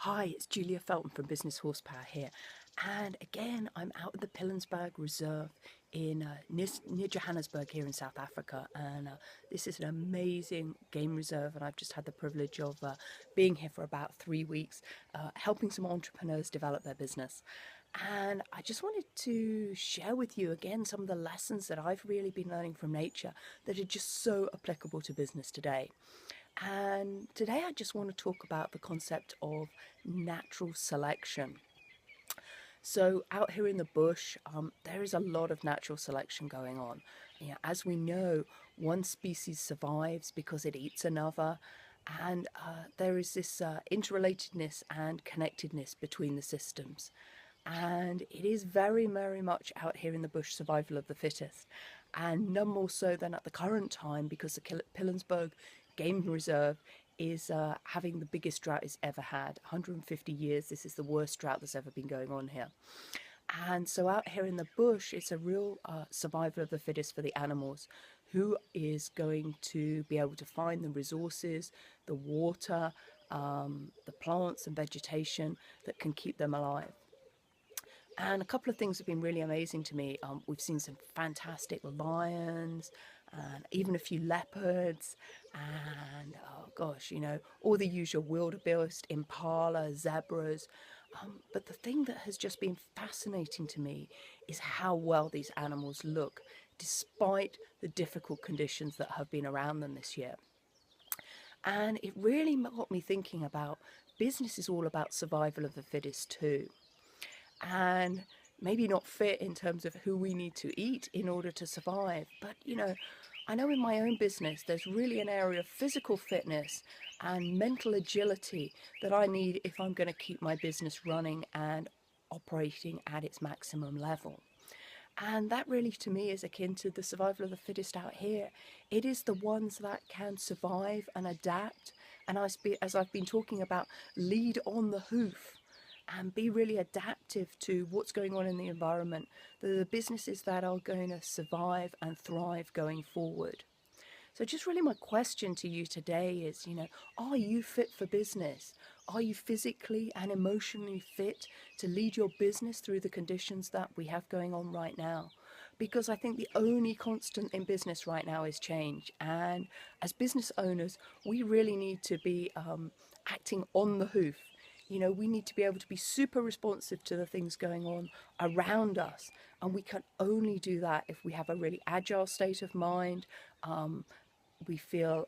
Hi, it's Julia Felton from Business Horsepower here, and again I'm out at the Pilanesberg Reserve in near Johannesburg here in South Africa, and this is an amazing game reserve, and I've just had the privilege of being here for about 3 weeks, helping some entrepreneurs develop their business. And I just wanted to share with you again some of the lessons that I've really been learning from nature that are just so applicable to business today. And today I just want to talk about the concept of natural selection. So out here in the bush, there is a lot of natural selection going on. As we know, one species survives because it eats another, and there is this interrelatedness and connectedness between the systems. And it is very, very much out here in the bush survival of the fittest, and none more so than at the current time, because the Pilanesberg Game Reserve is having the biggest drought it's ever had. 150 years, this is the worst drought that's ever been going on here. And so out here in the bush, it's a real survival of the fittest for the animals. Who is going to be able to find the resources, the water, the plants and vegetation that can keep them alive? And a couple of things have been really amazing to me. We've seen some fantastic lions and even a few leopards and, oh gosh, all the usual wildebeest, impala, zebras. But the thing that has just been fascinating to me is how well these animals look, despite the difficult conditions that have been around them this year. And it really got me thinking about business is all about survival of the fittest too. And maybe not fit in terms of who we need to eat in order to survive. But, I know in my own business, there's really an area of physical fitness and mental agility that I need if I'm going to keep my business running and operating at its maximum level. And that really, to me, is akin to the survival of the fittest out here. It is the ones that can survive and adapt. And as I've been talking about, lead on the hoof and be really adaptive to what's going on in the environment. The businesses that are going to survive and thrive going forward. So just really my question to you today is, are you fit for business? Are you physically and emotionally fit to lead your business through the conditions that we have going on right now? Because I think the only constant in business right now is change. And as business owners, we really need to be acting on the hoof. We need to be able to be super responsive to the things going on around us. And we can only do that if we have a really agile state of mind. We feel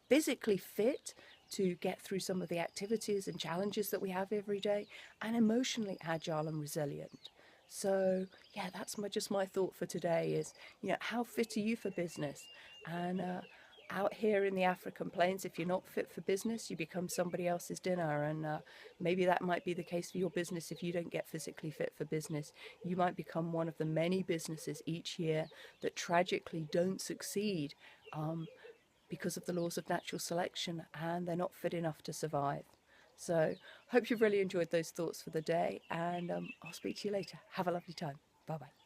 physically fit to get through some of the activities and challenges that we have every day, and emotionally agile and resilient. So yeah, that's just my thought for today is, how fit are you for business? And out here in the African plains, if you're not fit for business, you become somebody else's dinner. And maybe that might be the case for your business. If you don't get physically fit for business, you might become one of the many businesses each year that tragically don't succeed because of the laws of natural selection, and they're not fit enough to survive. So hope you've really enjoyed those thoughts for the day, and I'll speak to you later. Have a lovely time. Bye bye.